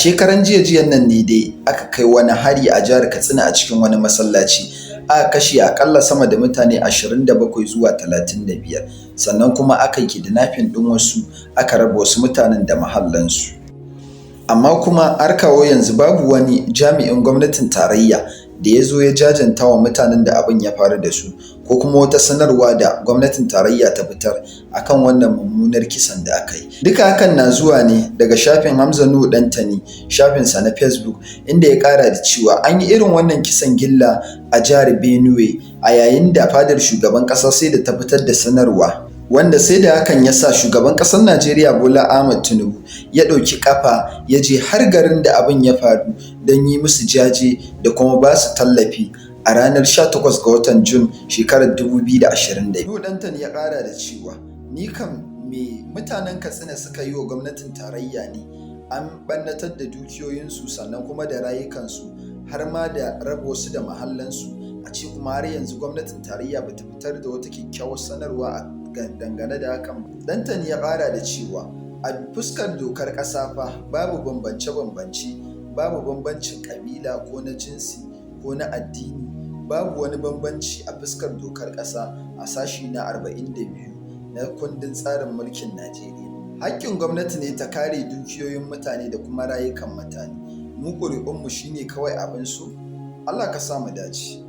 shekaran jiyan nan ne dai aka kai wani hari a jihar Katsina a cikin wani masallaci. Aka kashe akalla sama da mutane 27 zuwa 35, sannan kuma aka yi kidnapping ɗin wasu, aka raba wasu mutanen da mahallansu. Amma kuma har kawo yanzu babu wani jami'in gwamnatin tarayya da ya zo ya jajanta wa mutanen da abin ya faru da su, ko kuma wata sanarwa da gwamnatin tarayya ta fitar akan wannan mummunar kisan da aka yi. Duka hakan na zuwa ne daga shafin Hamza Nuhu Ɗantani, shafinsa na Facebook, inda ya ƙara da cewa an yi irin wannan kisan gilla a jihar Benue a yayin da fadar shugaban ƙasa sai da ta fitar da sanarwa, wanda sai da hakan ya sa shugaban ƙasar Najeriya Bola Ahmed Tinubu ya ɗauki ƙafa ya je har garin da abin ya faru don yi musu jaje da kuma ba su tallafi a ranar 18 ga watan Jun shekarar 2022. Nuhu Ɗantani ya ƙara da cewa, ni kam me mutanen Katsina suka yi wa gwamnatin tarayya ne? An ɓannatar da dukiyoyinsu sannan kuma da rayukansu, har ma da raba wasu da mahallansu, a ce kuma har yanzu gwamnatin tarayya bata fitar da wata kyakkyawar sanarwa dangane da hakan. Ɗantani ya ƙara da cewa a fuskar dokar ƙasa fa babu bambance-bambance, babu bambancin ƙabila ko na jinsi ko na addini, babu wani bambanci a fuskar dokar ƙasa a sashi na 42 na kundin tsarin mulkin Najeriya. Haƙƙin gwamnati ne ta kare dukiyoyin mutane da kuma rayukan mutane. Mu ƙuri'unmu shine kawai abin so. Allah ka sa mu dace.